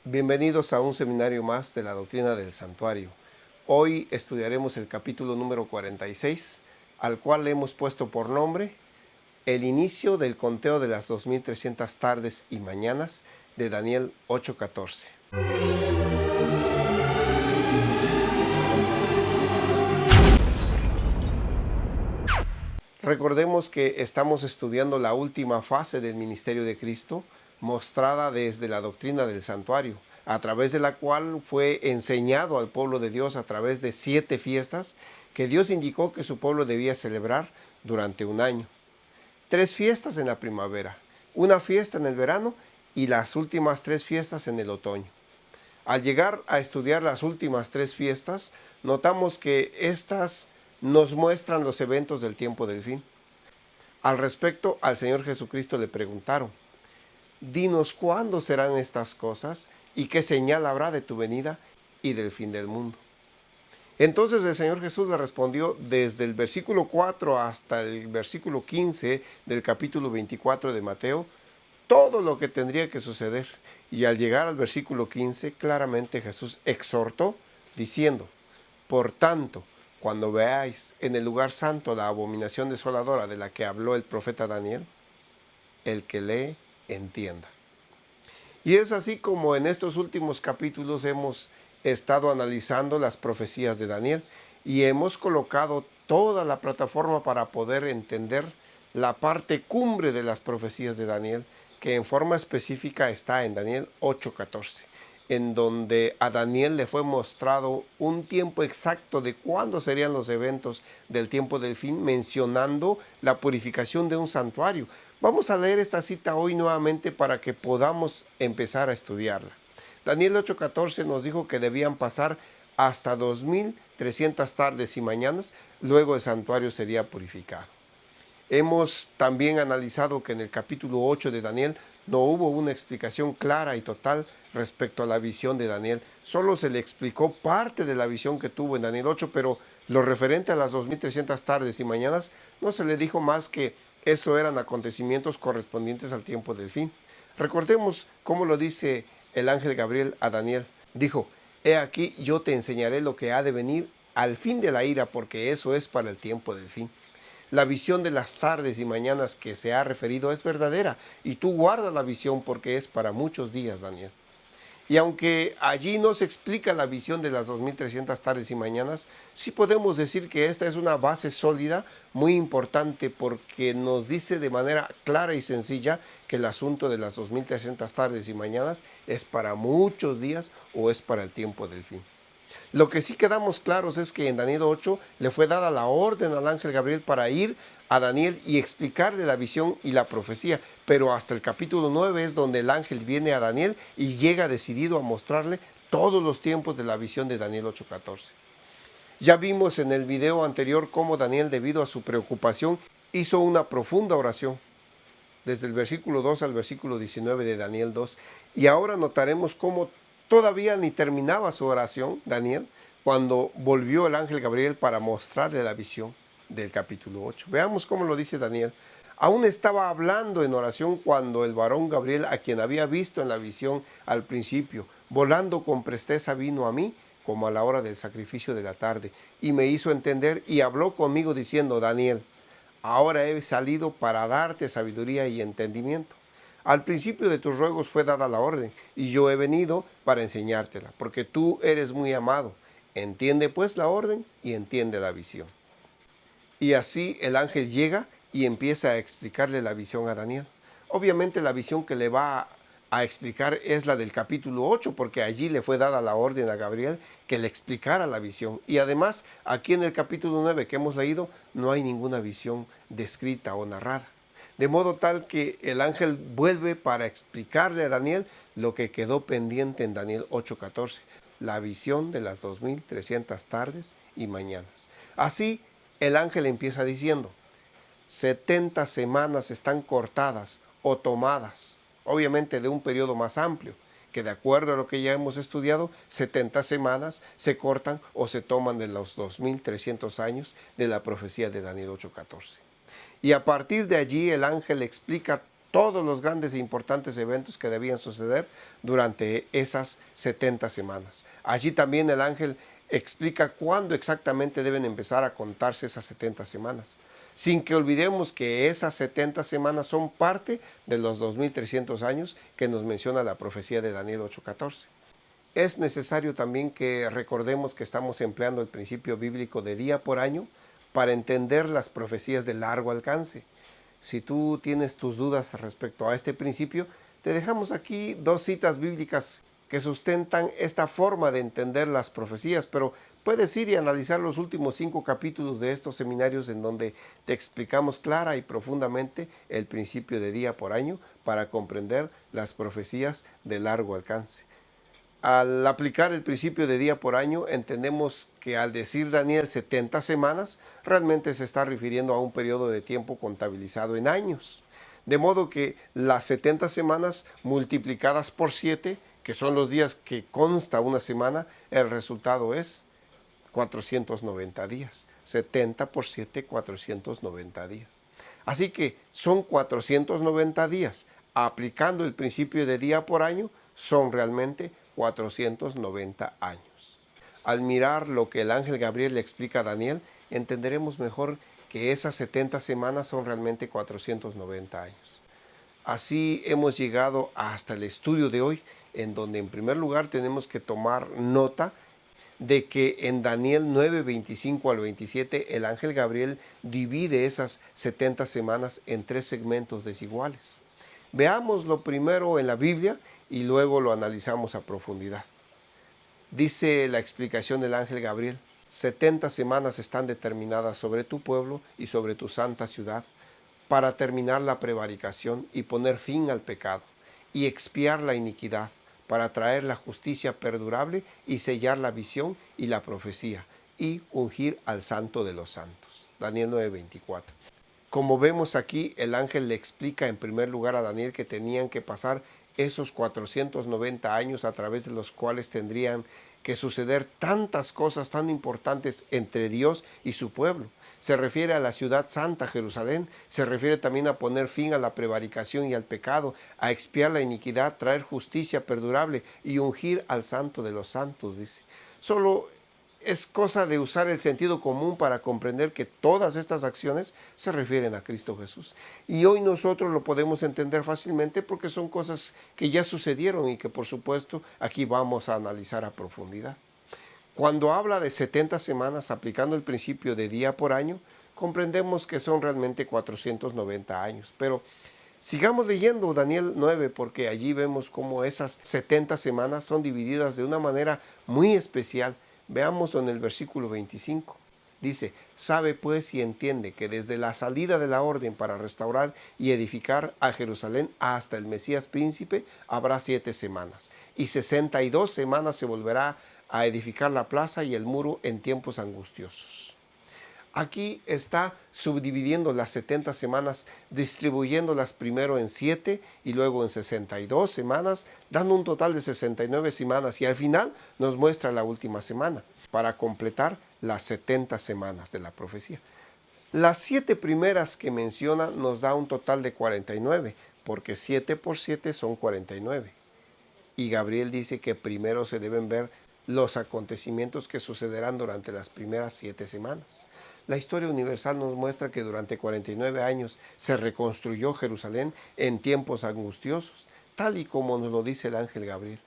Bienvenidos a un seminario más de la doctrina del santuario. Hoy estudiaremos el capítulo número 46, al cual le hemos puesto por nombre El inicio del conteo de las 2300 tardes y mañanas de Daniel 8:14. Recordemos que estamos estudiando la última fase del ministerio de Cristo, mostrada desde la doctrina del santuario, a través de la cual fue enseñado al pueblo de Dios a través de 7 fiestas que Dios indicó que su pueblo debía celebrar durante un año. 3 fiestas en la primavera, una fiesta en el verano y las últimas 3 fiestas en el otoño. Al llegar a estudiar las últimas 3 fiestas, notamos que estas nos muestran los eventos del tiempo del fin. Al respecto, al Señor Jesucristo le preguntaron: dinos cuándo serán estas cosas y qué señal habrá de tu venida y del fin del mundo. Entonces el Señor Jesús le respondió desde el versículo 4 hasta el versículo 15 del capítulo 24 de Mateo, todo lo que tendría que suceder. Y al llegar al versículo 15, claramente Jesús exhortó diciendo: por tanto, cuando veáis en el lugar santo la abominación desoladora de la que habló el profeta Daniel, el que lee, entienda. Y es así como en estos últimos capítulos hemos estado analizando las profecías de Daniel y hemos colocado toda la plataforma para poder entender la parte cumbre de las profecías de Daniel, que en forma específica está en Daniel 8:14, en donde a Daniel le fue mostrado un tiempo exacto de cuándo serían los eventos del tiempo del fin, mencionando la purificación de un santuario. Vamos a leer esta cita hoy nuevamente para que podamos empezar a estudiarla. Daniel 8:14 nos dijo que debían pasar hasta 2300 tardes y mañanas, luego el santuario sería purificado. Hemos también analizado que en el capítulo 8 de Daniel no hubo una explicación clara y total respecto a la visión de Daniel. Solo se le explicó parte de la visión que tuvo en Daniel 8, pero lo referente a las 2300 tardes y mañanas no se le dijo más que eso eran acontecimientos correspondientes al tiempo del fin. Recordemos cómo lo dice el ángel Gabriel a Daniel. Dijo: he aquí yo te enseñaré lo que ha de venir al fin de la ira, porque eso es para el tiempo del fin. La visión de las tardes y mañanas que se ha referido es verdadera, y tú guarda la visión porque es para muchos días, Daniel. Y aunque allí no se explica la visión de las 2300 tardes y mañanas, sí podemos decir que esta es una base sólida, muy importante, porque nos dice de manera clara y sencilla que el asunto de las 2300 tardes y mañanas es para muchos días o es para el tiempo del fin. Lo que sí quedamos claros es que en Daniel 8 le fue dada la orden al ángel Gabriel para ir a Daniel y explicarle la visión y la profecía, pero hasta el capítulo 9 es donde el ángel viene a Daniel y llega decidido a mostrarle todos los tiempos de la visión de Daniel 8:14. Ya vimos en el video anterior cómo Daniel, debido a su preocupación, hizo una profunda oración, desde el versículo 2 al versículo 19 de Daniel 2, y ahora notaremos cómo todavía ni terminaba su oración, Daniel, cuando volvió el ángel Gabriel para mostrarle la visión del capítulo 8. Veamos cómo lo dice Daniel. Aún estaba hablando en oración cuando el varón Gabriel, a quien había visto en la visión al principio, volando con presteza vino a mí, como a la hora del sacrificio de la tarde, y me hizo entender y habló conmigo diciendo: Daniel, ahora he salido para darte sabiduría y entendimiento. Al principio de tus ruegos fue dada la orden, y yo he venido para enseñártela, porque tú eres muy amado. Entiende pues la orden y entiende la visión. Y así el ángel llega y empieza a explicarle la visión a Daniel. Obviamente la visión que le va a explicar es la del capítulo 8, porque allí le fue dada la orden a Gabriel que le explicara la visión. Y además, aquí en el capítulo 9 que hemos leído, no hay ninguna visión descrita o narrada. De modo tal que el ángel vuelve para explicarle a Daniel lo que quedó pendiente en Daniel 8:14, la visión de las 2300 tardes y mañanas. Así, el ángel empieza diciendo: 70 semanas están cortadas o tomadas, obviamente de un periodo más amplio, que de acuerdo a lo que ya hemos estudiado, 70 semanas se cortan o se toman de los 2300 años de la profecía de Daniel 8:14. Y a partir de allí el ángel explica todos los grandes e importantes eventos que debían suceder durante esas 70 semanas. Allí también el ángel explica cuándo exactamente deben empezar a contarse esas 70 semanas, sin que olvidemos que esas 70 semanas son parte de los 2300 años que nos menciona la profecía de Daniel 8:14. Es necesario también que recordemos que estamos empleando el principio bíblico de día por año para entender las profecías de largo alcance. Si tú tienes tus dudas respecto a este principio, te dejamos aquí 2 citas bíblicas que sustentan esta forma de entender las profecías, pero puedes ir y analizar los últimos 5 capítulos de estos seminarios en donde te explicamos clara y profundamente el principio de día por año para comprender las profecías de largo alcance. Al aplicar el principio de día por año, entendemos que al decir Daniel 70 semanas, realmente se está refiriendo a un periodo de tiempo contabilizado en años. De modo que las 70 semanas multiplicadas por 7, que son los días que consta una semana, el resultado es 490 días. 70 por 7, 490 días. Así que son 490 días. Aplicando el principio de día por año, son realmente 490 años. Al mirar lo que el ángel Gabriel le explica a Daniel, entenderemos mejor que esas 70 semanas son realmente 490 años. Así hemos llegado hasta el estudio de hoy, en donde en primer lugar tenemos que tomar nota de que en Daniel 9, 25 al 27, el ángel Gabriel divide esas 70 semanas en 3 segmentos desiguales. Veámoslo primero en la Biblia y luego lo analizamos a profundidad. Dice la explicación del ángel Gabriel: 70 semanas están determinadas sobre tu pueblo y sobre tu santa ciudad, para terminar la prevaricación y poner fin al pecado, y expiar la iniquidad, para traer la justicia perdurable y sellar la visión y la profecía, y ungir al santo de los santos. Daniel 9:24. Como vemos aquí, el ángel le explica en primer lugar a Daniel que tenían que pasar esos 490 años a través de los cuales tendrían que suceder tantas cosas tan importantes entre Dios y su pueblo. Se refiere a la ciudad santa, Jerusalén. Se refiere también a poner fin a la prevaricación y al pecado, a expiar la iniquidad, traer justicia perdurable y ungir al santo de los santos, dice. Solo es cosa de usar el sentido común para comprender que todas estas acciones se refieren a Cristo Jesús. Y hoy nosotros lo podemos entender fácilmente porque son cosas que ya sucedieron y que por supuesto aquí vamos a analizar a profundidad. Cuando habla de 70 semanas aplicando el principio de día por año, comprendemos que son realmente 490 años. Pero sigamos leyendo Daniel 9 porque allí vemos cómo esas 70 semanas son divididas de una manera muy especial. Veámoslo en el versículo 25. Dice: sabe pues y entiende que desde la salida de la orden para restaurar y edificar a Jerusalén hasta el Mesías príncipe habrá 7 semanas, y 62 semanas se volverá a edificar la plaza y el muro en tiempos angustiosos. Aquí está subdividiendo las 70 semanas, distribuyéndolas primero en 7 y luego en 62 semanas, dando un total de 69 semanas, y al final nos muestra la última semana para completar las 70 semanas de la profecía. Las 7 primeras que menciona nos da un total de 49, porque 7 por 7 son 49. Y Gabriel dice que primero se deben ver los acontecimientos que sucederán durante las primeras 7 semanas. La historia universal nos muestra que durante 49 años se reconstruyó Jerusalén en tiempos angustiosos, tal y como nos lo dice el ángel Gabriel.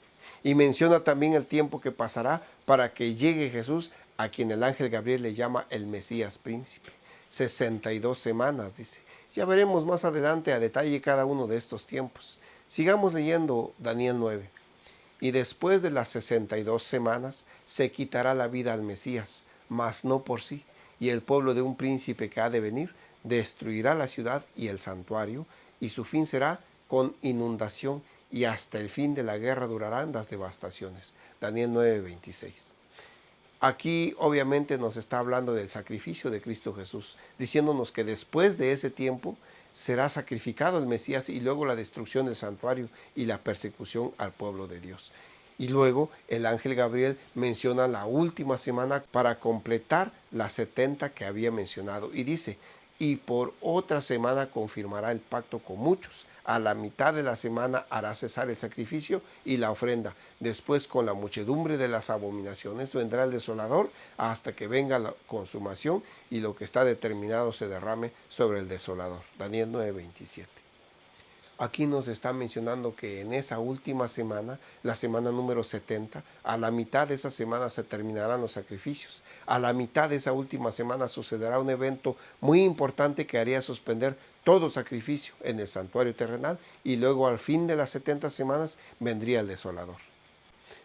Y menciona también el tiempo que pasará para que llegue Jesús, a quien el ángel Gabriel le llama el Mesías príncipe. 62 semanas, dice. Ya veremos más adelante a detalle cada uno de estos tiempos. Sigamos leyendo Daniel 9. Y después de las 62 semanas se quitará la vida al Mesías, mas no por sí. Y el pueblo de un príncipe que ha de venir destruirá la ciudad y el santuario, y su fin será con inundación, y hasta el fin de la guerra durarán las devastaciones. Daniel 9:26. Aquí obviamente nos está hablando del sacrificio de Cristo Jesús, diciéndonos que después de ese tiempo será sacrificado el Mesías, y luego la destrucción del santuario y la persecución al pueblo de Dios. Y luego el ángel Gabriel menciona la última semana para completar las 70 que había mencionado. Y dice: y por otra semana confirmará el pacto con muchos, A la mitad de la semana hará cesar el sacrificio y la ofrenda. Después, con la muchedumbre de las abominaciones, vendrá el desolador hasta que venga la consumación y lo que está determinado se derrame sobre el desolador. Daniel 9:27. Aquí nos está mencionando que en esa última semana, la semana número 70, a la mitad de esa semana se terminarán los sacrificios. A la mitad de esa última semana sucederá un evento muy importante que haría suspender todo sacrificio en el santuario terrenal y luego al fin de las 70 semanas vendría el desolador.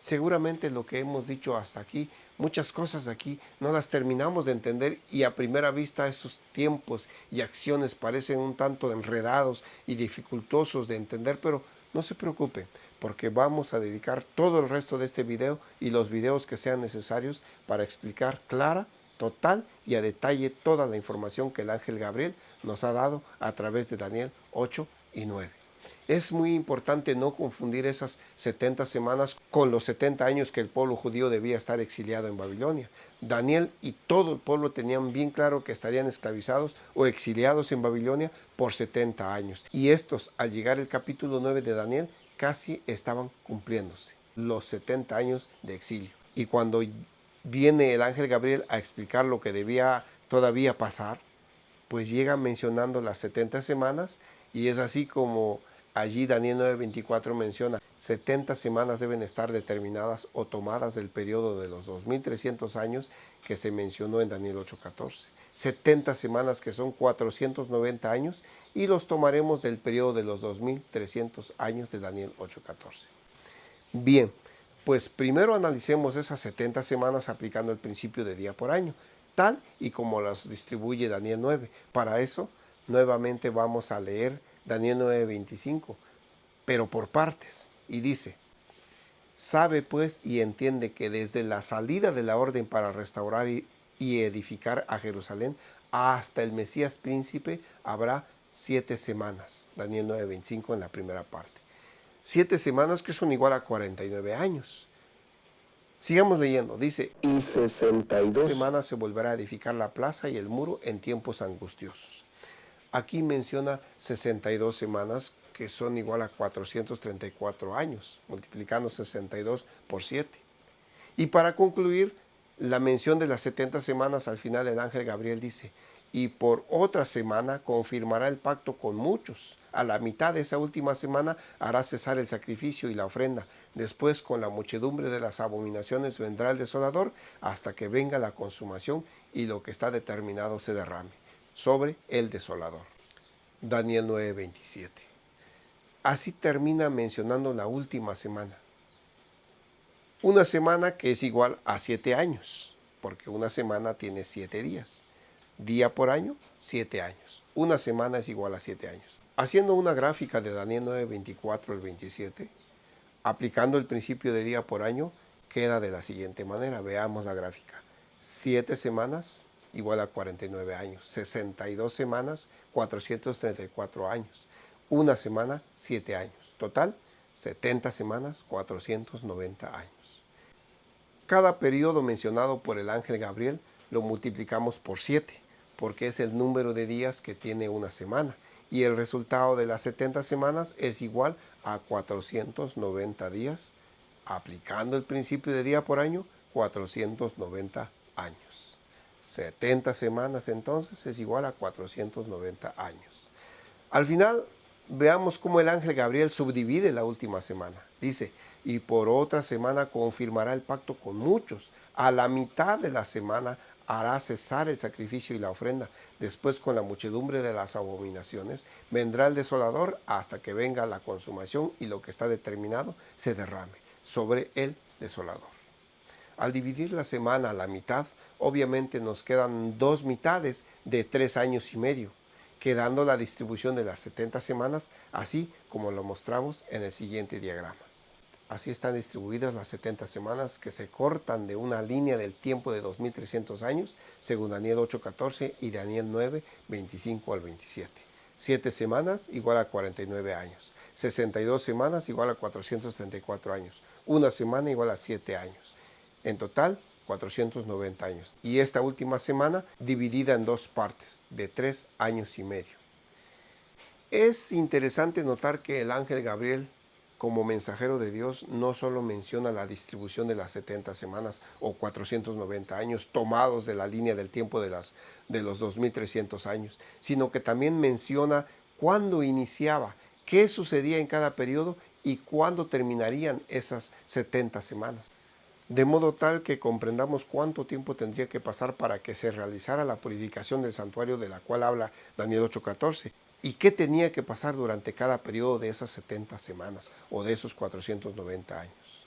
Seguramente lo que hemos dicho hasta aquí, muchas cosas aquí no las terminamos de entender y a primera vista esos tiempos y acciones parecen un tanto enredados y dificultosos de entender, pero no se preocupen porque vamos a dedicar todo el resto de este video y los videos que sean necesarios para explicar clara, total y a detalle toda la información que el ángel Gabriel nos ha dado a través de Daniel 8 y 9. Es muy importante no confundir esas 70 semanas con los 70 años que el pueblo judío debía estar exiliado en Babilonia. Daniel y todo el pueblo tenían bien claro que estarían esclavizados o exiliados en Babilonia por 70 años. Y estos, al llegar el capítulo 9 de Daniel, casi estaban cumpliéndose los 70 años de exilio. Y cuando viene el ángel Gabriel a explicar lo que debía todavía pasar, pues llega mencionando las 70 semanas y es así como allí Daniel 9:24 menciona, 70 semanas deben estar determinadas o tomadas del periodo de los 2300 años que se mencionó en Daniel 8:14. 70 semanas que son 490 años y los tomaremos del periodo de los 2300 años de Daniel 8:14. Bien, pues primero analicemos esas 70 semanas aplicando el principio de día por año, tal y como las distribuye Daniel 9. Para eso, nuevamente vamos a leer Daniel 9:25, pero por partes. Y dice, sabe pues y entiende que desde la salida de la orden para restaurar y edificar a Jerusalén hasta el Mesías príncipe habrá 7 semanas. Daniel 9:25 en la primera parte. 7 semanas que son igual a 49 años. Sigamos leyendo, dice, y 62 semanas se volverá a edificar la plaza y el muro en tiempos angustiosos. Aquí menciona 62 semanas que son igual a 434 años, multiplicando 62 por 7. Y para concluir, la mención de las 70 semanas al final el ángel Gabriel dice, y por otra semana confirmará el pacto con muchos. A la mitad de esa última semana hará cesar el sacrificio y la ofrenda. Después, con la muchedumbre de las abominaciones, vendrá el desolador hasta que venga la consumación y lo que está determinado se derrame sobre el desolador. Daniel 9:27. Así termina mencionando la última semana. Una semana que es igual a 7 años, porque una semana tiene 7 días. Día por año, 7 años. Una semana es igual a 7 años. Haciendo una gráfica de Daniel 9:24 al 27, aplicando el principio de día por año, queda de la siguiente manera. Veamos la gráfica. 7 semanas igual a 49 años. 62 semanas, 434 años. Una semana, 7 años. Total, 70 semanas, 490 años. Cada periodo mencionado por el ángel Gabriel lo multiplicamos por 7, porque es el número de días que tiene una semana. Y el resultado de las 70 semanas es igual a 490 días. Aplicando el principio de día por año, 490 años. 70 semanas entonces es igual a 490 años. Al final, veamos cómo el ángel Gabriel subdivide la última semana. Dice, y por otra semana confirmará el pacto con muchos. A la mitad de la semana hará cesar el sacrificio y la ofrenda. Después, con la muchedumbre de las abominaciones, vendrá el desolador hasta que venga la consumación y lo que está determinado se derrame sobre el desolador. Al dividir la semana a la mitad, obviamente nos quedan 2 mitades de 3 años y medio, quedando la distribución de las 70 semanas, así como lo mostramos en el siguiente diagrama. Así están distribuidas las 70 semanas que se cortan de una línea del tiempo de 2300 años, según Daniel 8:14 y Daniel 9:25 al 27. 7 semanas igual a 49 años. 62 semanas igual a 434 años. Una semana igual a 7 años. En total, 490 años. Y esta última semana dividida en 2 partes, de 3 años y medio. Es interesante notar que el ángel Gabriel, como mensajero de Dios, no solo menciona la distribución de las 70 semanas o 490 años tomados de la línea del tiempo de los 2300 años, sino que también menciona cuándo iniciaba, qué sucedía en cada periodo y cuándo terminarían esas 70 semanas. De modo tal que comprendamos cuánto tiempo tendría que pasar para que se realizara la purificación del santuario de la cual habla Daniel 8:14, y qué tenía que pasar durante cada periodo de esas 70 semanas o de esos 490 años.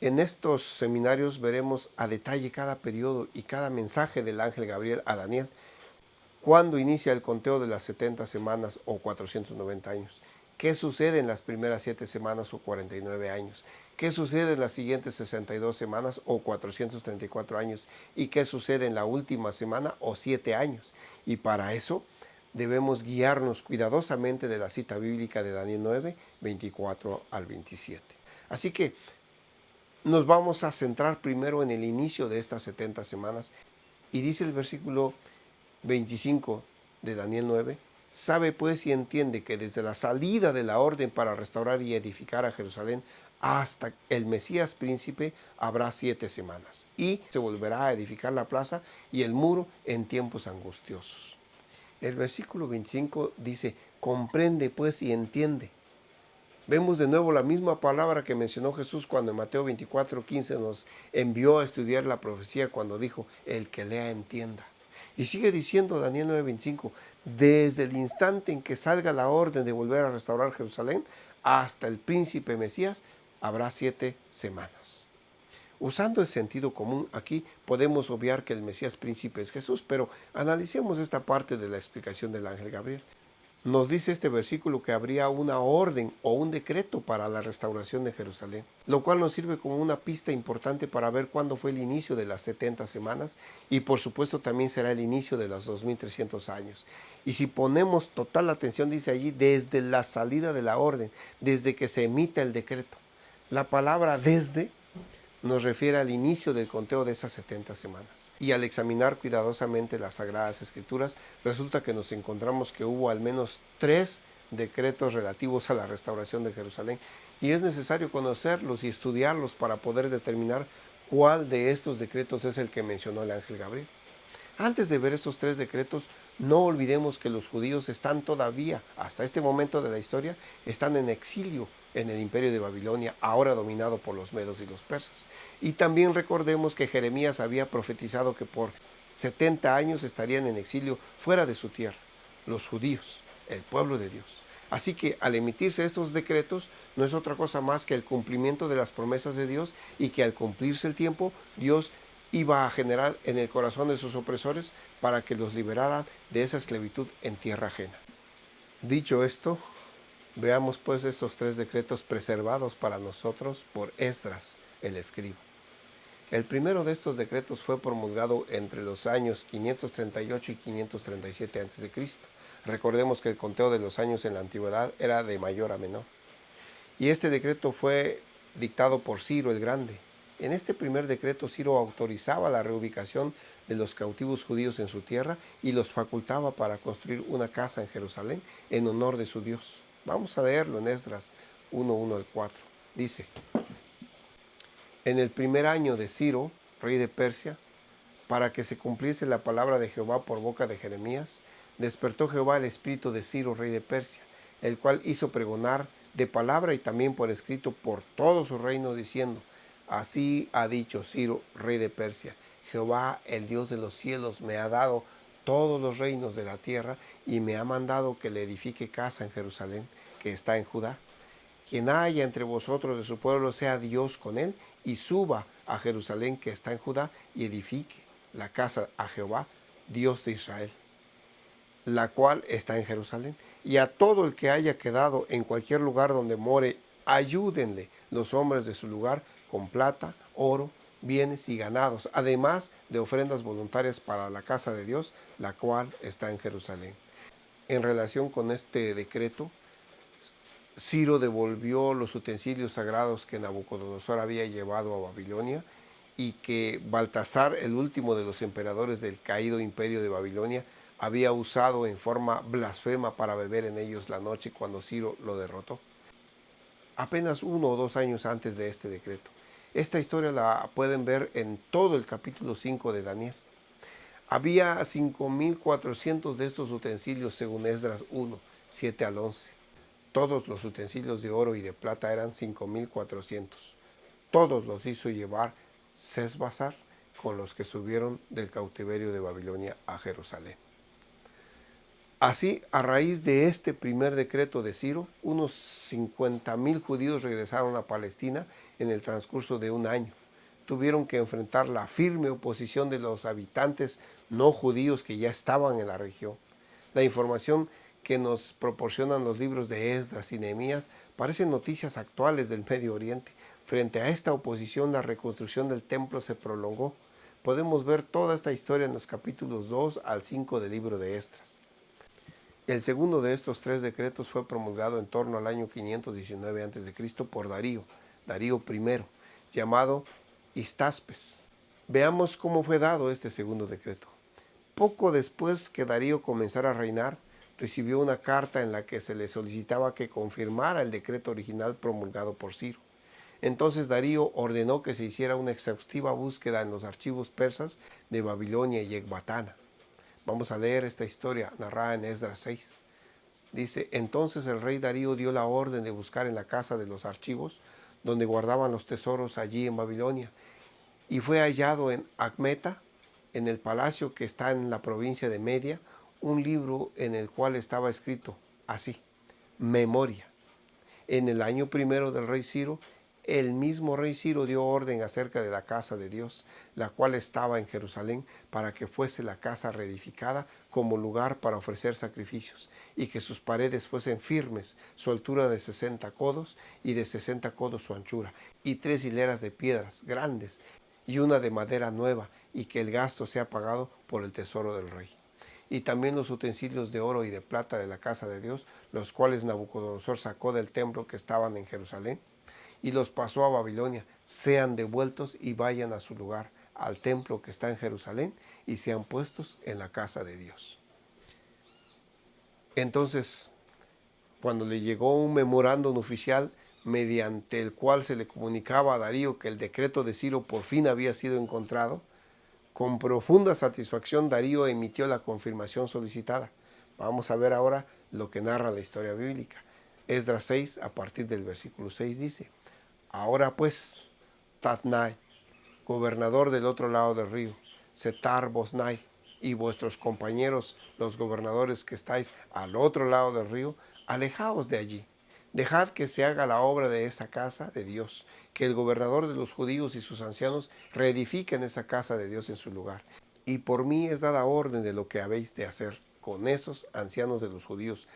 En estos seminarios veremos a detalle cada periodo y cada mensaje del ángel Gabriel a Daniel, cuándo inicia el conteo de las 70 semanas o 490 años, qué sucede en las primeras 7 semanas o 49 años, qué sucede en las siguientes 62 semanas o 434 años y qué sucede en la última semana o 7 años. Y para eso debemos guiarnos cuidadosamente de la cita bíblica de Daniel 9, 24 al 27. Así que nos vamos a centrar primero en el inicio de estas 70 semanas y dice el versículo 25 de Daniel 9, sabe pues y entiende que desde la salida de la orden para restaurar y edificar a Jerusalén hasta el Mesías príncipe habrá 7 semanas y se volverá a edificar la plaza y el muro en tiempos angustiosos. El versículo 25 dice, comprende pues y entiende. Vemos de nuevo la misma palabra que mencionó Jesús cuando en Mateo 24:15 nos envió a estudiar la profecía cuando dijo, el que lea entienda. Y sigue diciendo Daniel 9:25, desde el instante en que salga la orden de volver a restaurar Jerusalén hasta el príncipe Mesías, habrá 7 semanas. Usando el sentido común, aquí podemos obviar que el Mesías príncipe es Jesús, pero analicemos esta parte de la explicación del ángel Gabriel. Nos dice este versículo que habría una orden o un decreto para la restauración de Jerusalén, lo cual nos sirve como una pista importante para ver cuándo fue el inicio de las 70 semanas y por supuesto también será el inicio de los 2300 años. Y si ponemos total atención, dice allí, desde la salida de la orden, desde que se emita el decreto. La palabra desde nos refiere al inicio del conteo de esas 70 semanas. Y al examinar cuidadosamente las Sagradas Escrituras, resulta que nos encontramos que hubo al menos 3 decretos relativos a la restauración de Jerusalén. Y es necesario conocerlos y estudiarlos para poder determinar cuál de estos decretos es el que mencionó el ángel Gabriel. Antes de ver estos 3 decretos, no olvidemos que los judíos están todavía, hasta este momento de la historia, están en exilio en el imperio de Babilonia, ahora dominado por los medos y los persas. Y también recordemos que Jeremías había profetizado que por 70 años estarían en exilio fuera de su tierra, los judíos, el pueblo de Dios. Así que al emitirse estos decretos no es otra cosa más que el cumplimiento de las promesas de Dios y que al cumplirse el tiempo, Dios iba a generar en el corazón de sus opresores para que los liberaran de esa esclavitud en tierra ajena. Dicho esto, veamos pues estos 3 decretos preservados para nosotros por Esdras, el escriba. El primero de estos decretos fue promulgado entre los años 538 y 537 a.C. Recordemos que el conteo de los años en la antigüedad era de mayor a menor. Y este decreto fue dictado por Ciro el Grande. En este primer decreto, Ciro autorizaba la reubicación de los cautivos judíos en su tierra y los facultaba para construir una casa en Jerusalén en honor de su Dios. Vamos a leerlo en Esdras 1:1 al 4. Dice, en el primer año de Ciro, rey de Persia, para que se cumpliese la palabra de Jehová por boca de Jeremías, despertó Jehová el espíritu de Ciro, rey de Persia, el cual hizo pregonar de palabra y también por escrito por todo su reino, diciendo, así ha dicho Ciro, rey de Persia, Jehová, el Dios de los cielos, me ha dado todos los reinos de la tierra y me ha mandado que le edifique casa en Jerusalén, que está en Judá. Quien haya entre vosotros de su pueblo sea Dios con él y suba a Jerusalén, que está en Judá, y edifique la casa a Jehová, Dios de Israel, la cual está en Jerusalén. Y a todo el que haya quedado en cualquier lugar donde more, ayúdenle los hombres de su lugar con plata, oro, bienes y ganados, además de ofrendas voluntarias para la casa de Dios, la cual está en Jerusalén. En relación con este decreto, Ciro devolvió los utensilios sagrados que Nabucodonosor había llevado a Babilonia y que Baltasar, el último de los emperadores del caído imperio de Babilonia, había usado en forma blasfema para beber en ellos la noche cuando Ciro lo derrotó, apenas 1 o 2 años antes de este decreto. Esta historia la pueden ver en todo el capítulo 5 de Daniel. Había 5.400 de estos utensilios según Esdras 1, 7 al 11. Todos los utensilios de oro y de plata eran 5.400. Todos los hizo llevar Sesbazar con los que subieron del cautiverio de Babilonia a Jerusalén. Así, a raíz de este primer decreto de Ciro, unos 50.000 judíos regresaron a Palestina en el transcurso de un año. Tuvieron que enfrentar la firme oposición de los habitantes no judíos que ya estaban en la región. La información que nos proporcionan los libros de Esdras y Nehemías parecen noticias actuales del Medio Oriente. Frente a esta oposición, la reconstrucción del templo se prolongó. Podemos ver toda esta historia en los capítulos 2 al 5 del libro de Esdras. El segundo de estos 3 decretos fue promulgado en torno al año 519 a.C. por Darío I, llamado Histaspes. Veamos cómo fue dado este segundo decreto. Poco después que Darío comenzara a reinar, recibió una carta en la que se le solicitaba que confirmara el decreto original promulgado por Ciro. Entonces Darío ordenó que se hiciera una exhaustiva búsqueda en los archivos persas de Babilonia y Ecbatana. Vamos a leer esta historia narrada en Esdras 6. Dice: entonces el rey Darío dio la orden de buscar en la casa de los archivos, donde guardaban los tesoros allí en Babilonia, y fue hallado en Acmeta, en el palacio que está en la provincia de Media, un libro en el cual estaba escrito así: Memoria. En el año primero del rey Ciro, el mismo rey Ciro dio orden acerca de la casa de Dios, la cual estaba en Jerusalén, para que fuese la casa reedificada como lugar para ofrecer sacrificios, y que sus paredes fuesen firmes, su altura de 60 codos, y de 60 codos su anchura, y 3 hileras de piedras grandes, y una de madera nueva, y que el gasto sea pagado por el tesoro del rey. Y también los utensilios de oro y de plata de la casa de Dios, los cuales Nabucodonosor sacó del templo que estaban en Jerusalén, y los pasó a Babilonia, sean devueltos y vayan a su lugar, al templo que está en Jerusalén, y sean puestos en la casa de Dios. Entonces, cuando le llegó un memorándum oficial mediante el cual se le comunicaba a Darío que el decreto de Ciro por fin había sido encontrado, con profunda satisfacción Darío emitió la confirmación solicitada. Vamos a ver ahora lo que narra la historia bíblica. Esdras 6, a partir del versículo 6 dice: ahora pues, Tatnai, gobernador del otro lado del río, Setar Bosnai, y vuestros compañeros, los gobernadores que estáis al otro lado del río, alejaos de allí. Dejad que se haga la obra de esa casa de Dios, que el gobernador de los judíos y sus ancianos reedifiquen esa casa de Dios en su lugar. Y por mí es dada orden de lo que habéis de hacer con esos ancianos de los judíos,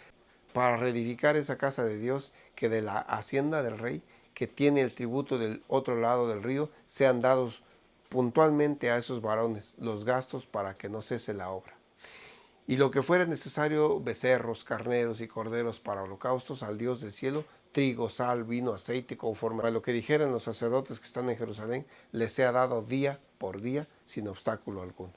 para reedificar esa casa de Dios, que de la hacienda del rey, que tiene el tributo del otro lado del río, sean dados puntualmente a esos varones los gastos para que no cese la obra. Y lo que fuera necesario, becerros, carneros y corderos para holocaustos al Dios del cielo, trigo, sal, vino, aceite, conforme a lo que dijeran los sacerdotes que están en Jerusalén, les sea dado día por día sin obstáculo alguno,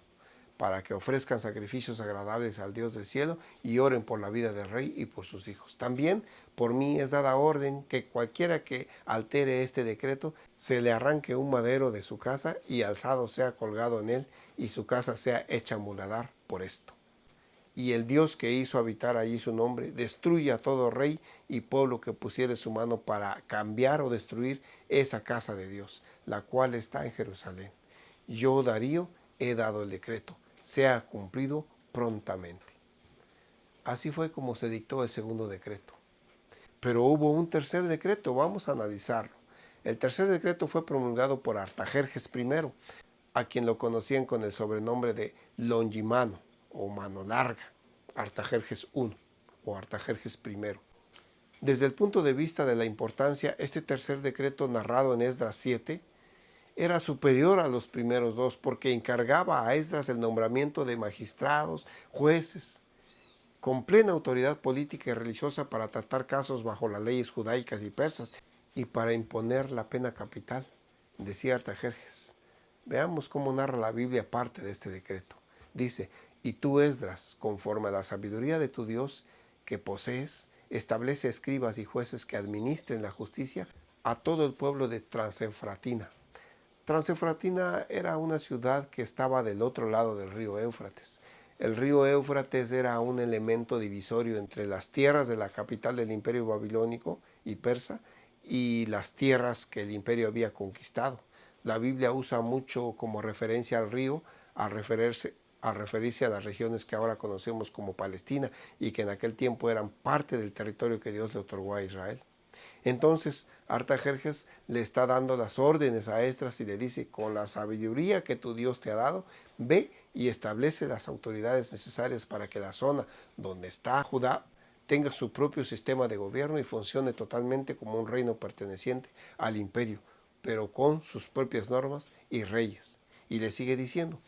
para que ofrezcan sacrificios agradables al Dios del cielo y oren por la vida del rey y por sus hijos. También por mí es dada orden que cualquiera que altere este decreto, se le arranque un madero de su casa y alzado sea colgado en él, y su casa sea hecha muladar por esto. Y el Dios que hizo habitar allí su nombre, destruya a todo rey y pueblo que pusiere su mano para cambiar o destruir esa casa de Dios, la cual está en Jerusalén. Yo, Darío, he dado el decreto, sea cumplido prontamente. Así fue como se dictó el segundo decreto. Pero hubo un tercer decreto, vamos a analizarlo. El tercer decreto fue promulgado por Artajerjes I, a quien lo conocían con el sobrenombre de Longimano o Mano Larga, Artajerjes I o Artajerjes I. Desde el punto de vista de la importancia, este tercer decreto narrado en Esdras 7 era superior a los primeros dos, porque encargaba a Esdras el nombramiento de magistrados, jueces, con plena autoridad política y religiosa para tratar casos bajo las leyes judaicas y persas y para imponer la pena capital, decía Artajerjes. Veamos cómo narra la Biblia parte de este decreto. Dice: Y tú, Esdras, conforme a la sabiduría de tu Dios que posees, establece escribas y jueces que administren la justicia a todo el pueblo de Transefratina. Transefratina era una ciudad que estaba del otro lado del río Éufrates. El río Éufrates era un elemento divisorio entre las tierras de la capital del imperio babilónico y persa y las tierras que el imperio había conquistado. La Biblia usa mucho como referencia al río a referirse a las regiones que ahora conocemos como Palestina y que en aquel tiempo eran parte del territorio que Dios le otorgó a Israel. Entonces Artajerjes le está dando las órdenes a Esdras y le dice: con la sabiduría que tu Dios te ha dado, ve y establece las autoridades necesarias para que la zona donde está Judá tenga su propio sistema de gobierno y funcione totalmente como un reino perteneciente al imperio, pero con sus propias normas y reyes. Y le sigue diciendo: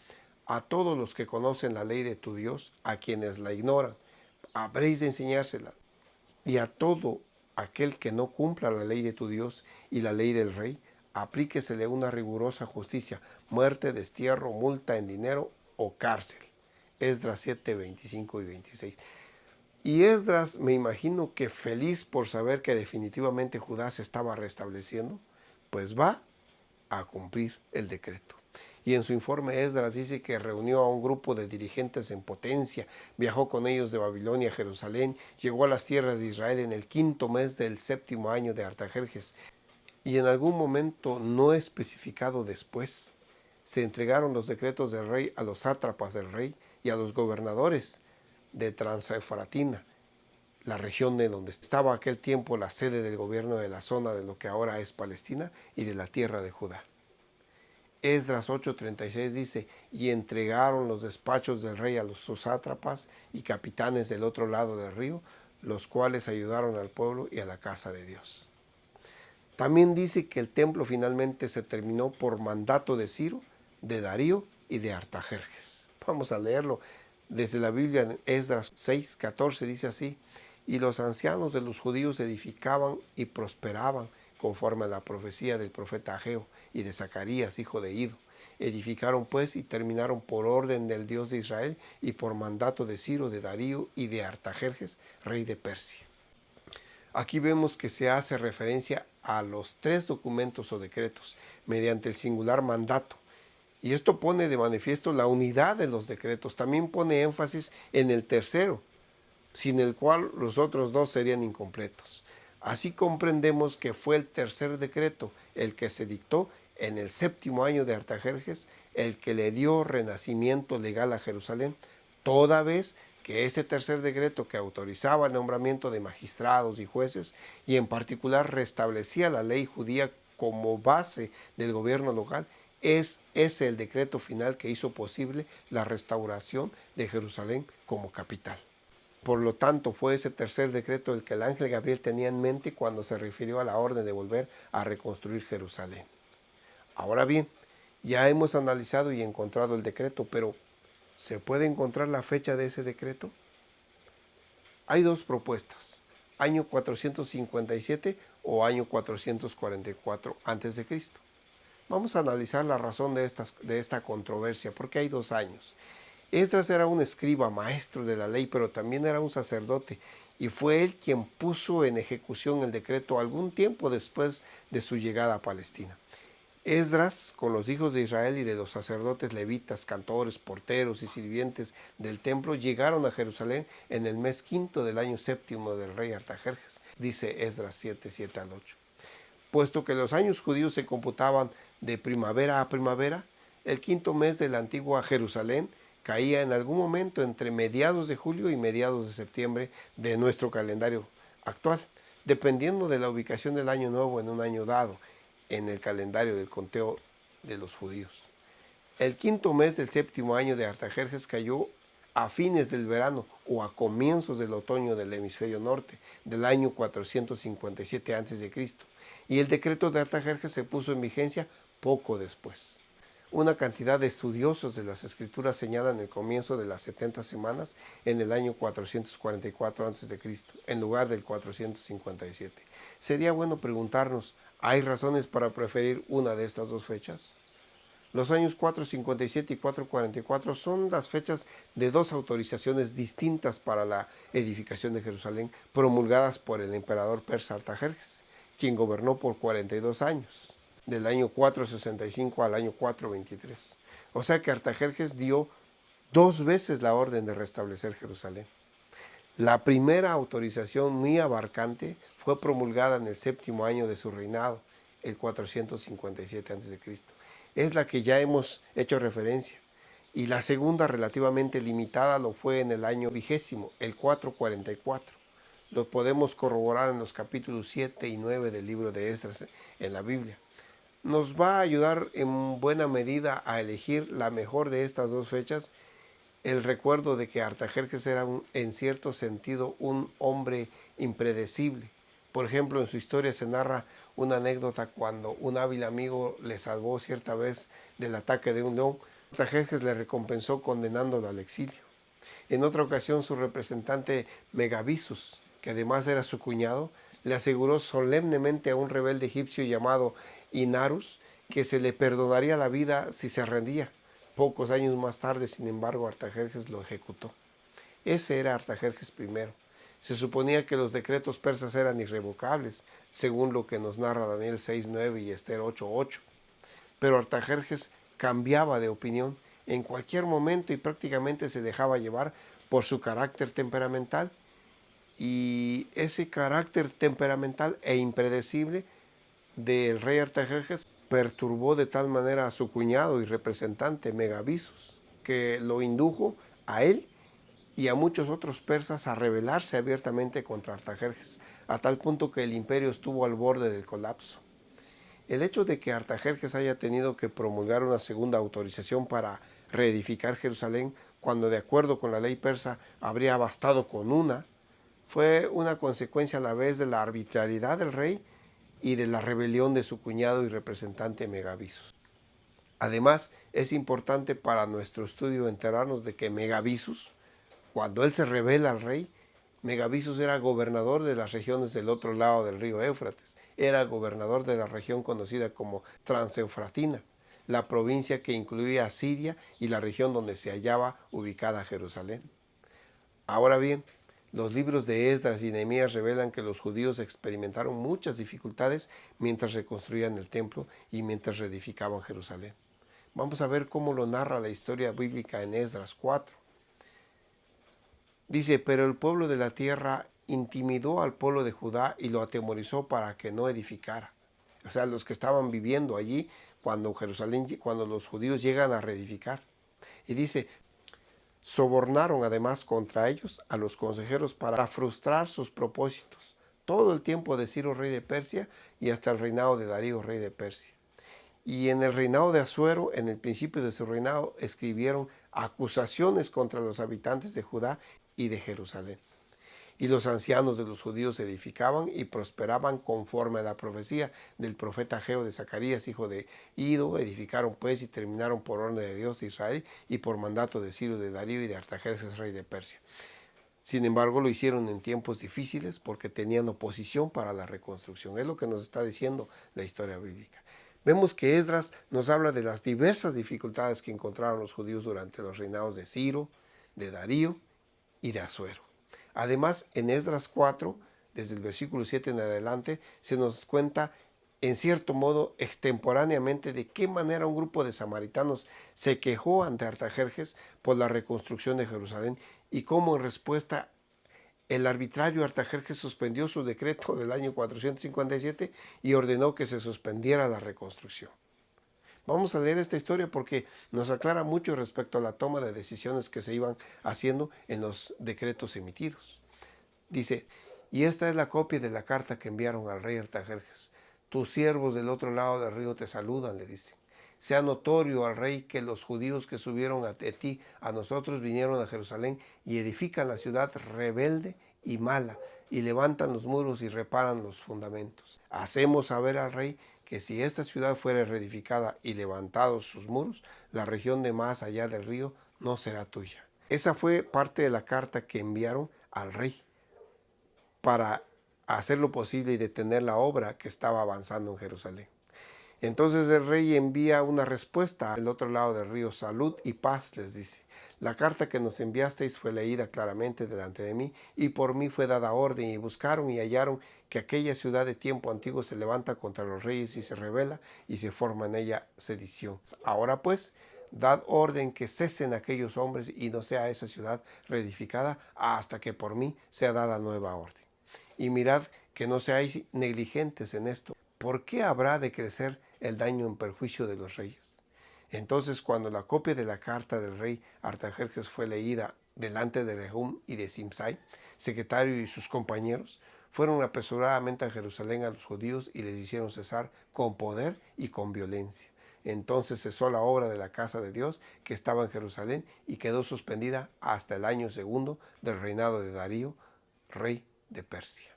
a todos los que conocen la ley de tu Dios, a quienes la ignoran, habréis de enseñársela, y a todo aquel que no cumpla la ley de tu Dios y la ley del rey, aplíquesele una rigurosa justicia: muerte, destierro, multa en dinero o cárcel. Esdras 7, 25 y 26. Y Esdras, me imagino que feliz por saber que definitivamente Judá se estaba restableciendo, pues va a cumplir el decreto. Y en su informe Esdras dice que reunió a un grupo de dirigentes en potencia, viajó con ellos de Babilonia a Jerusalén, llegó a las tierras de Israel en el 5.º mes del 7.º año de Artajerjes, y en algún momento no especificado después, se entregaron los decretos del rey a los sátrapas del rey y a los gobernadores de Transefratina, la región de donde estaba aquel tiempo la sede del gobierno de la zona de lo que ahora es Palestina y de la tierra de Judá. Esdras 8:36 dice: y entregaron los despachos del rey a los sátrapas y capitanes del otro lado del río, los cuales ayudaron al pueblo y a la casa de Dios. También dice que el templo finalmente se terminó por mandato de Ciro, de Darío y de Artajerjes. Vamos a leerlo desde la Biblia en Esdras 6:14, dice así: y los ancianos de los judíos edificaban y prosperaban conforme a la profecía del profeta Ageo y de Zacarías, hijo de Ido. Edificaron pues y terminaron por orden del Dios de Israel y por mandato de Ciro, de Darío y de Artajerjes, rey de Persia. Aquí vemos que se hace referencia a los 3 documentos o decretos mediante el singular mandato. Y esto pone de manifiesto la unidad de los decretos. También pone énfasis en el tercero, sin el cual los otros 2 serían incompletos. Así comprendemos que fue el tercer decreto el que se dictó en el 7.º año de Artajerjes, el que le dio renacimiento legal a Jerusalén, toda vez que ese tercer decreto, que autorizaba el nombramiento de magistrados y jueces y en particular restablecía la ley judía como base del gobierno local, es el decreto final que hizo posible la restauración de Jerusalén como capital. Por lo tanto, fue ese tercer decreto el que el ángel Gabriel tenía en mente cuando se refirió a la orden de volver a reconstruir Jerusalén. Ahora bien, ya hemos analizado y encontrado el decreto, pero ¿se puede encontrar la fecha de ese decreto? Hay 2 propuestas: año 457 o año 444 a.C. Vamos a analizar la razón de esta controversia, porque hay 2 años. Esdras era un escriba, maestro de la ley, pero también era un sacerdote, y fue él quien puso en ejecución el decreto algún tiempo después de su llegada a Palestina. Esdras, con los hijos de Israel y de los sacerdotes levitas, cantores, porteros y sirvientes del templo, llegaron a Jerusalén en el mes 5.º del año 7.º del rey Artajerjes, dice Esdras 7, 7 al 8. Puesto que los años judíos se computaban de primavera a primavera, el 5.º mes de la antigua Jerusalén caía en algún momento entre mediados de julio y mediados de septiembre de nuestro calendario actual, dependiendo de la ubicación del año nuevo en un año dado en el calendario del conteo de los judíos. El 5.º mes del 7.º año de Artajerjes cayó a fines del verano o a comienzos del otoño del hemisferio norte del año 457 a.C. y el decreto de Artajerjes se puso en vigencia poco después. Una cantidad de estudiosos de las escrituras señalan el comienzo de las 70 semanas en el año 444 a.C., en lugar del 457. Sería bueno preguntarnos: ¿hay razones para preferir una de estas 2 fechas? Los años 457 y 444 son las fechas de dos autorizaciones distintas para la edificación de Jerusalén, promulgadas por el emperador persa Artajerjes, quien gobernó por 42 años, del año 465 al año 423. O sea que Artajerjes dio dos veces la orden de restablecer Jerusalén. La primera autorización muy abarcante fue promulgada en el séptimo año de su reinado, el 457 a.C. Es la que ya hemos hecho referencia. Y la segunda, relativamente limitada, lo fue en el año vigésimo, el 444. Lo podemos corroborar en los capítulos 7 y 9 del libro de Esdras en la Biblia. Nos va a ayudar en buena medida a elegir la mejor de estas dos fechas, el recuerdo de que Artajerjes era en cierto sentido un hombre impredecible. Por ejemplo, en su historia se narra una anécdota cuando un hábil amigo le salvó cierta vez del ataque de un león. Artajerjes le recompensó condenándolo al exilio. En otra ocasión, su representante Megabizus, que además era su cuñado, le aseguró solemnemente a un rebelde egipcio llamado Inarus que se le perdonaría la vida si se rendía. Pocos años más tarde, sin embargo, Artajerjes lo ejecutó. Ese era Artajerjes I. Se suponía que los decretos persas eran irrevocables, según lo que nos narra Daniel 6:9 y Esther 8:8. Pero Artajerjes cambiaba de opinión en cualquier momento y prácticamente se dejaba llevar por su carácter temperamental. Y ese carácter temperamental e impredecible del rey Artajerjes perturbó de tal manera a su cuñado y representante Megabizus, que lo indujo a él y a muchos otros persas a rebelarse abiertamente contra Artajerjes, a tal punto que el imperio estuvo al borde del colapso. El hecho de que Artajerjes haya tenido que promulgar una segunda autorización para reedificar Jerusalén, cuando de acuerdo con la ley persa habría bastado con una, fue una consecuencia a la vez de la arbitrariedad del rey y de la rebelión de su cuñado y representante Megabizus. Además, es importante para nuestro estudio enterarnos de que Megabizus, cuando él se revela al rey, Megabizus era gobernador de las regiones del otro lado del río Éufrates. Era gobernador de la región conocida como Transeufratina, la provincia que incluía a Siria y la región donde se hallaba ubicada Jerusalén. Ahora bien, los libros de Esdras y Nehemías revelan que los judíos experimentaron muchas dificultades mientras reconstruían el templo y mientras reedificaban Jerusalén. Vamos a ver cómo lo narra la historia bíblica en Esdras 4. Dice, pero el pueblo de la tierra intimidó al pueblo de Judá y lo atemorizó para que no edificara. O sea, los que estaban viviendo allí cuando los judíos llegan a reedificar. Y dice, sobornaron además contra ellos a los consejeros para frustrar sus propósitos, todo el tiempo de Ciro, rey de Persia, y hasta el reinado de Darío, rey de Persia. Y en el reinado de Asuero, en el principio de su reinado, escribieron acusaciones contra los habitantes de Judá y de Jerusalén. Y los ancianos de los judíos edificaban y prosperaban conforme a la profecía del profeta Ageo de Zacarías, hijo de Ido. Edificaron pues y terminaron por orden de Dios de Israel y por mandato de Ciro, de Darío y de Artajerjes, rey de Persia. Sin embargo, lo hicieron en tiempos difíciles porque tenían oposición para la reconstrucción. Es lo que nos está diciendo la historia bíblica. Vemos que Esdras nos habla de las diversas dificultades que encontraron los judíos durante los reinados de Ciro, de Darío y de Asuero. Además, en Esdras 4, desde el versículo 7 en adelante, se nos cuenta en cierto modo extemporáneamente de qué manera un grupo de samaritanos se quejó ante Artajerjes por la reconstrucción de Jerusalén y cómo en respuesta el arbitrario Artajerjes suspendió su decreto del año 457 y ordenó que se suspendiera la reconstrucción. Vamos a leer esta historia porque nos aclara mucho respecto a la toma de decisiones que se iban haciendo en los decretos emitidos. Dice, y esta es la copia de la carta que enviaron al rey Artajerjes. Tus siervos del otro lado del río te saludan, le dice. Sea notorio al rey que los judíos que subieron de ti a nosotros vinieron a Jerusalén y edifican la ciudad rebelde y mala, y levantan los muros y reparan los fundamentos. Hacemos saber al rey que si esta ciudad fuera reedificada y levantados sus muros, la región de más allá del río no será tuya. Esa fue parte de la carta que enviaron al rey para hacer lo posible y detener la obra que estaba avanzando en Jerusalén. Entonces el rey envía una respuesta al otro lado del río: salud y paz, les dice. La carta que nos enviasteis fue leída claramente delante de mí, y por mí fue dada orden, y buscaron y hallaron que aquella ciudad de tiempo antiguo se levanta contra los reyes y se rebela, y se forma en ella sedición. Ahora pues, dad orden que cesen aquellos hombres, y no sea esa ciudad reedificada hasta que por mí sea dada nueva orden. Y mirad que no seáis negligentes en esto. ¿Por qué habrá de crecer el daño en perjuicio de los reyes? Entonces, cuando la copia de la carta del rey Artajerjes fue leída delante de Rehum y de Simsai, secretario, y sus compañeros, fueron apresuradamente a Jerusalén a los judíos y les hicieron cesar con poder y con violencia. Entonces cesó la obra de la casa de Dios que estaba en Jerusalén, y quedó suspendida hasta el año segundo del reinado de Darío, rey de Persia.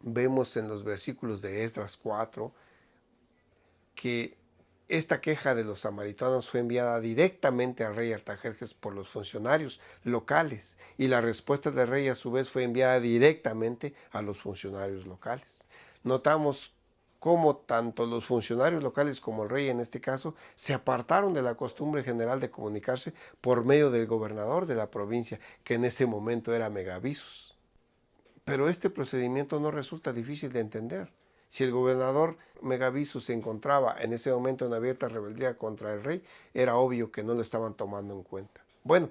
Vemos en los versículos de Esdras 4 que esta queja de los samaritanos fue enviada directamente al rey Artajerjes por los funcionarios locales, y la respuesta del rey a su vez fue enviada directamente a los funcionarios locales. Notamos cómo tanto los funcionarios locales como el rey, en este caso, se apartaron de la costumbre general de comunicarse por medio del gobernador de la provincia, que en ese momento era Megabizus. Pero este procedimiento no resulta difícil de entender. Si el gobernador Megabizus se encontraba en ese momento en abierta rebeldía contra el rey, era obvio que no lo estaban tomando en cuenta. Bueno,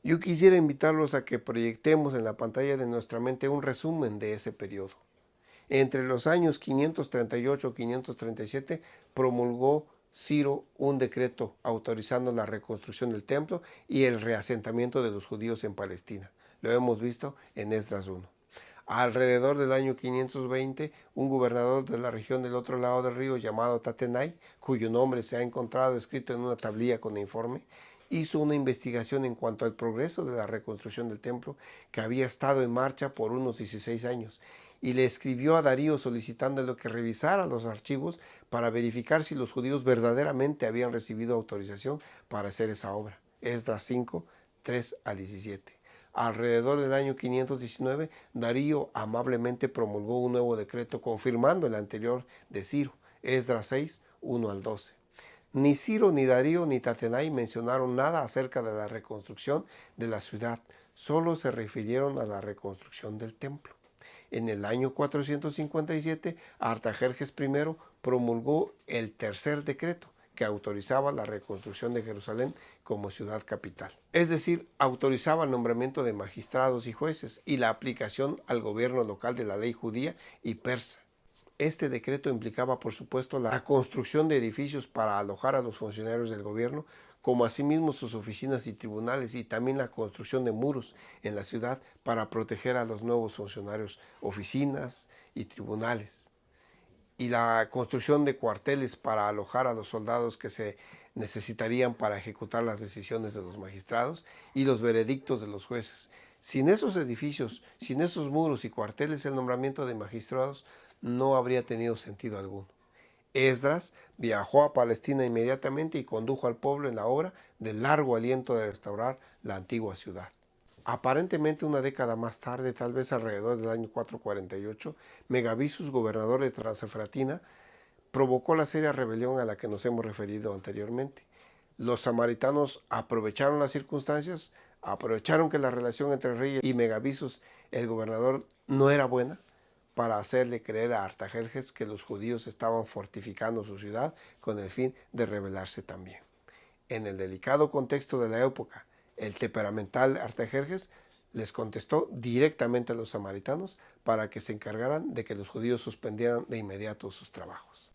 yo quisiera invitarlos a que proyectemos en la pantalla de nuestra mente un resumen de ese periodo. Entre los años 538 y 537 promulgó Ciro un decreto autorizando la reconstrucción del templo y el reasentamiento de los judíos en Palestina. Lo hemos visto en Esdras 1. Alrededor del año 520, un gobernador de la región del otro lado del río llamado Tatenai, cuyo nombre se ha encontrado escrito en una tablilla con informe, hizo una investigación en cuanto al progreso de la reconstrucción del templo, que había estado en marcha por unos 16 años, y le escribió a Darío solicitándole que revisara los archivos para verificar si los judíos verdaderamente habían recibido autorización para hacer esa obra. Esdras 5, 3 al 17. Alrededor del año 519, Darío amablemente promulgó un nuevo decreto confirmando el anterior de Ciro, Esdras 6, 1 al 12. Ni Ciro, ni Darío, ni Tatenai mencionaron nada acerca de la reconstrucción de la ciudad, solo se refirieron a la reconstrucción del templo. En el año 457, Artajerjes I promulgó el tercer decreto, que autorizaba la reconstrucción de Jerusalén como ciudad capital. Es decir, autorizaba el nombramiento de magistrados y jueces y la aplicación al gobierno local de la ley judía y persa. Este decreto implicaba, por supuesto, la construcción de edificios para alojar a los funcionarios del gobierno, como asimismo sus oficinas y tribunales, y también la construcción de muros en la ciudad para proteger a los nuevos funcionarios, oficinas y tribunales, y la construcción de cuarteles para alojar a los soldados que se necesitarían para ejecutar las decisiones de los magistrados y los veredictos de los jueces. Sin esos edificios, sin esos muros y cuarteles, el nombramiento de magistrados no habría tenido sentido alguno. Esdras viajó a Palestina inmediatamente y condujo al pueblo en la obra del largo aliento de restaurar la antigua ciudad. Aparentemente una década más tarde, tal vez alrededor del año 448, Megabizus, gobernador de Transefratina, provocó la seria rebelión a la que nos hemos referido anteriormente. Los samaritanos aprovecharon las circunstancias, aprovecharon que la relación entre el rey y Megabizus, el gobernador, no era buena, para hacerle creer a Artajerjes que los judíos estaban fortificando su ciudad con el fin de rebelarse también. En el delicado contexto de la época, el temperamental Artajerjes les contestó directamente a los samaritanos para que se encargaran de que los judíos suspendieran de inmediato sus trabajos.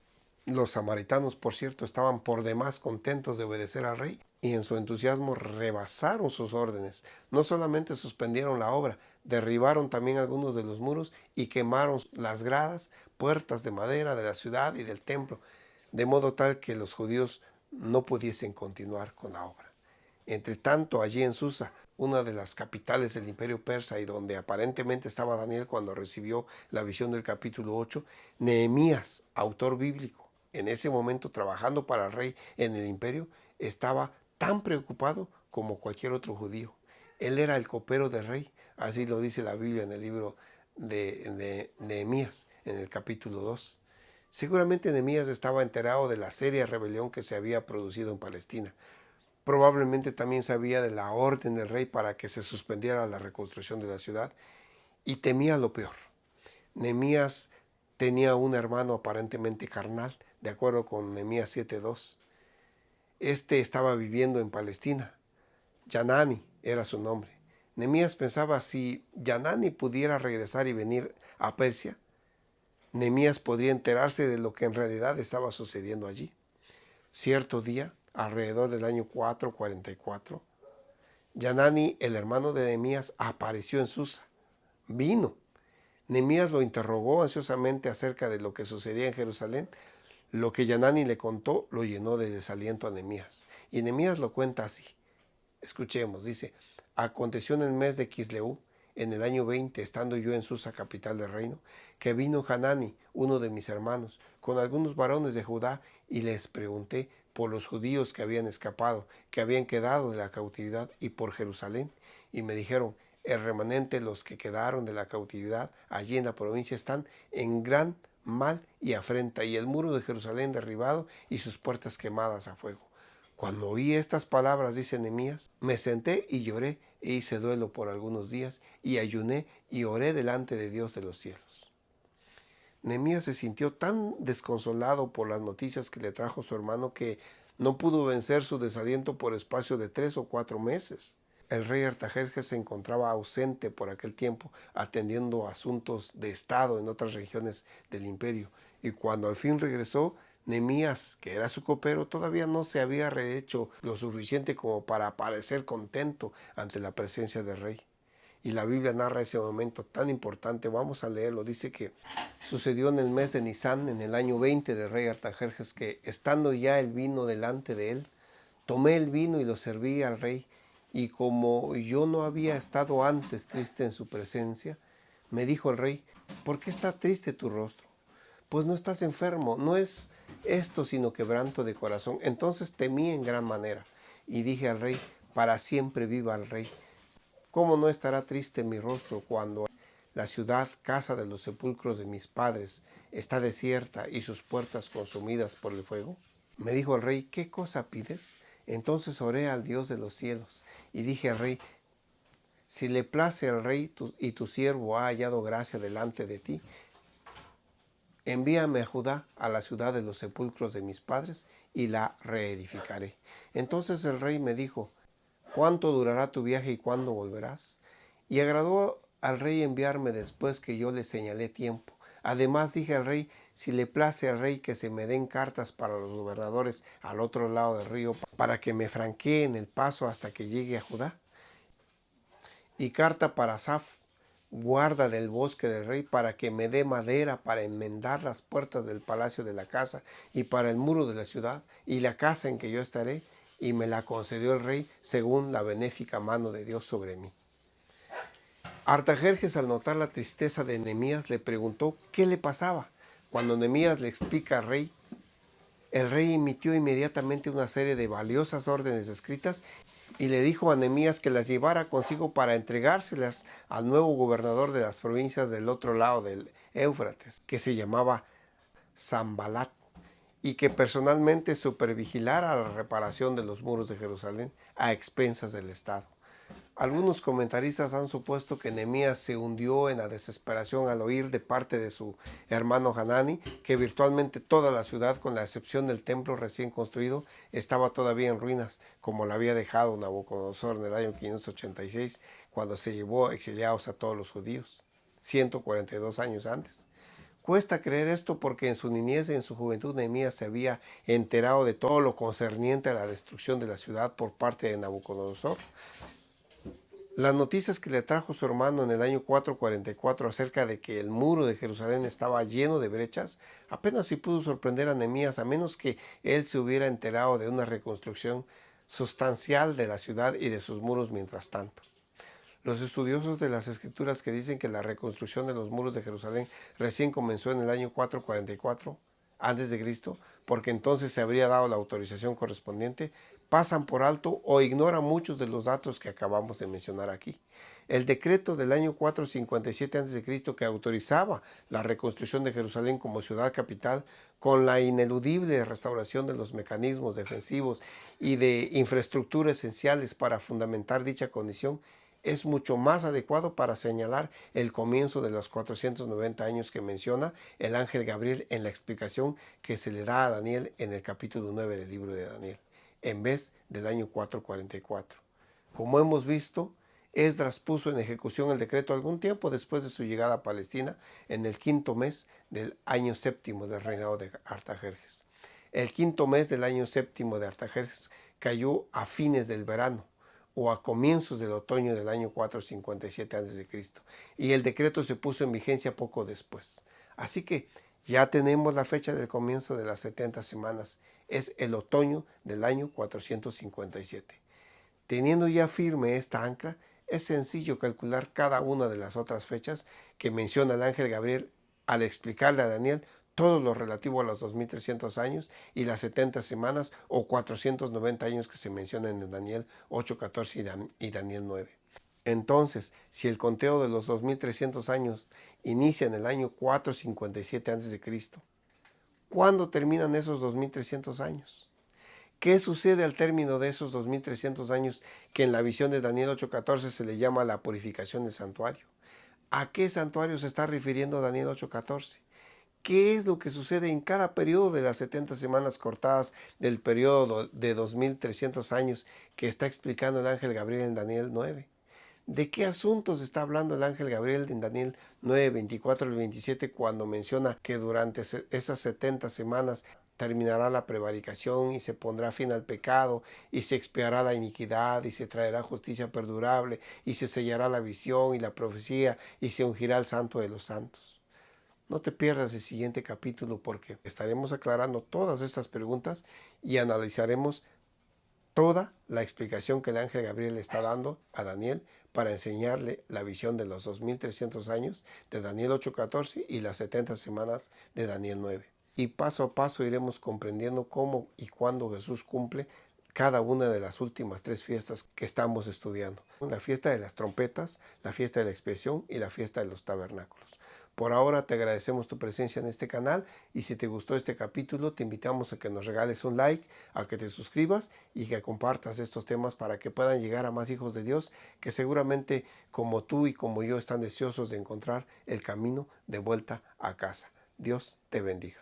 Los samaritanos, por cierto, estaban por demás contentos de obedecer al rey, y en su entusiasmo rebasaron sus órdenes. No solamente suspendieron la obra, derribaron también algunos de los muros y quemaron las gradas, puertas de madera de la ciudad y del templo, de modo tal que los judíos no pudiesen continuar con la obra. Entre tanto, allí en Susa, una de las capitales del imperio persa, y donde aparentemente estaba Daniel cuando recibió la visión del capítulo 8, Nehemías, autor bíblico, en ese momento trabajando para el rey en el imperio, estaba tan preocupado como cualquier otro judío. Él era el copero del rey, así lo dice la Biblia en el libro de Nehemías en el capítulo 2. Seguramente Nehemías estaba enterado de la seria rebelión que se había producido en Palestina. Probablemente también sabía de la orden del rey para que se suspendiera la reconstrucción de la ciudad y temía lo peor. Nehemías tenía un hermano aparentemente carnal, de acuerdo con Nehemías 7:2. Este estaba viviendo en Palestina. Yanani era su nombre. Nehemías pensaba, si Yanani pudiera regresar y venir a Persia, Nehemías podría enterarse de lo que en realidad estaba sucediendo allí. Cierto día, alrededor del año 444, Yanani, el hermano de Nehemías, apareció en Susa. Vino. Nehemías lo interrogó ansiosamente acerca de lo que sucedía en Jerusalén. Lo que Yanani le contó lo llenó de desaliento a Nehemías. Y Nehemías lo cuenta así. Escuchemos, dice: aconteció en el mes de Quisleu, en el año 20, estando yo en Susa, capital del reino, que vino Hanani, uno de mis hermanos, con algunos varones de Judá, y les pregunté por los judíos que habían escapado, que habían quedado de la cautividad, y por Jerusalén. Y me dijeron: el remanente, los que quedaron de la cautividad allí en la provincia, están en gran mal y afrenta, y el muro de Jerusalén derribado y sus puertas quemadas a fuego. Cuando oí estas palabras, dice Nehemías, me senté y lloré e hice duelo por algunos días y ayuné y oré delante de Dios de los cielos. Nehemías se sintió tan desconsolado por las noticias que le trajo su hermano que no pudo vencer su desaliento por espacio de 3 o 4 meses. El rey Artajerjes se encontraba ausente por aquel tiempo, atendiendo asuntos de Estado en otras regiones del imperio, y cuando al fin regresó, Nehemías, que era su copero, todavía no se había rehecho lo suficiente como para parecer contento ante la presencia del rey. Y la Biblia narra ese momento tan importante. Vamos a leerlo. Dice que sucedió en el mes de Nisán, en el año 20 del rey Artajerjes, que estando ya el vino delante de él, tomé el vino y lo serví al rey, y como yo no había estado antes triste en su presencia, me dijo el rey: ¿por qué está triste tu rostro? Pues no estás enfermo, no es esto sino quebranto de corazón. Entonces temí en gran manera, y dije al rey: para siempre viva el rey. ¿Cómo no estará triste mi rostro cuando la ciudad, casa de los sepulcros de mis padres, está desierta y sus puertas consumidas por el fuego? Me dijo el rey: ¿qué cosa pides? Entonces oré al Dios de los cielos y dije al rey: si le place al rey y tu siervo ha hallado gracia delante de ti, envíame a Judá, a la ciudad de los sepulcros de mis padres, y la reedificaré. Entonces el rey me dijo: ¿cuánto durará tu viaje y cuándo volverás? Y agradó al rey enviarme después que yo le señalé tiempo. Además dije al rey: si le place al rey que se me den cartas para los gobernadores al otro lado del río, para que me franqueen el paso hasta que llegue a Judá. Y carta para Asaf, guarda del bosque del rey, para que me dé madera para enmendar las puertas del palacio de la casa y para el muro de la ciudad y la casa en que yo estaré. Y me la concedió el rey según la benéfica mano de Dios sobre mí. Artajerjes, al notar la tristeza de Nehemías, le preguntó qué le pasaba. Cuando Nehemías le explica al rey, el rey emitió inmediatamente una serie de valiosas órdenes escritas y le dijo a Nehemías que las llevara consigo para entregárselas al nuevo gobernador de las provincias del otro lado del Éufrates, que se llamaba Sanbalat, y que personalmente supervigilara la reparación de los muros de Jerusalén a expensas del Estado. Algunos comentaristas han supuesto que Nehemías se hundió en la desesperación al oír de parte de su hermano Hanani que virtualmente toda la ciudad, con la excepción del templo recién construido, estaba todavía en ruinas, como la había dejado Nabucodonosor en el año 586, cuando se llevó exiliados a todos los judíos, 142 años antes. Cuesta creer esto porque en su niñez y en su juventud Nehemías se había enterado de todo lo concerniente a la destrucción de la ciudad por parte de Nabucodonosor. Las noticias que le trajo su hermano en el año 444 acerca de que el muro de Jerusalén estaba lleno de brechas, apenas si pudo sorprender a Nehemías, a menos que él se hubiera enterado de una reconstrucción sustancial de la ciudad y de sus muros mientras tanto. Los estudiosos de las escrituras que dicen que la reconstrucción de los muros de Jerusalén recién comenzó en el año 444 antes de Cristo, porque entonces se habría dado la autorización correspondiente, pasan por alto o ignoran muchos de los datos que acabamos de mencionar aquí. El decreto del año 457 a.C. que autorizaba la reconstrucción de Jerusalén como ciudad capital con la ineludible restauración de los mecanismos defensivos y de infraestructura esenciales para fundamentar dicha condición, es mucho más adecuado para señalar el comienzo de los 490 años que menciona el ángel Gabriel en la explicación que se le da a Daniel en el capítulo 9 del libro de Daniel, en vez del año 444. Como hemos visto, Esdras puso en ejecución el decreto algún tiempo después de su llegada a Palestina, en el quinto mes del año séptimo del reinado de Artajerjes. El quinto mes del año séptimo de Artajerjes cayó a fines del verano o a comienzos del otoño del año 457 a.C. y el decreto se puso en vigencia poco después. Así que ya tenemos la fecha del comienzo de las 70 semanas. Es el otoño del año 457. Teniendo ya firme esta ancla, es sencillo calcular cada una de las otras fechas que menciona el ángel Gabriel al explicarle a Daniel todo lo relativo a los 2300 años y las 70 semanas o 490 años que se mencionan en Daniel 8:14 y Daniel 9. Entonces, si el conteo de los 2300 años inicia en el año 457 a.C., ¿cuándo terminan esos 2300 años? ¿Qué sucede al término de esos 2300 años que en la visión de Daniel 8:14 se le llama la purificación del santuario? ¿A qué santuario se está refiriendo Daniel 8:14? ¿Qué es lo que sucede en cada periodo de las 70 semanas cortadas del periodo de 2300 años que está explicando el ángel Gabriel en Daniel 9? ¿De qué asuntos está hablando el ángel Gabriel en Daniel 9, 24 al 27 cuando menciona que durante esas 70 semanas terminará la prevaricación y se pondrá fin al pecado y se expiará la iniquidad y se traerá justicia perdurable y se sellará la visión y la profecía y se ungirá el santo de los santos? No te pierdas el siguiente capítulo porque estaremos aclarando todas estas preguntas y analizaremos toda la explicación que el ángel Gabriel está dando a Daniel para enseñarle la visión de los 2300 años de Daniel 8:14 y las 70 semanas de Daniel 9. Y paso a paso iremos comprendiendo cómo y cuándo Jesús cumple cada una de las últimas 3 fiestas que estamos estudiando. La fiesta de las trompetas, la fiesta de la expiación y la fiesta de los tabernáculos. Por ahora te agradecemos tu presencia en este canal y si te gustó este capítulo te invitamos a que nos regales un like, a que te suscribas y que compartas estos temas para que puedan llegar a más hijos de Dios que seguramente como tú y como yo están deseosos de encontrar el camino de vuelta a casa. Dios te bendiga.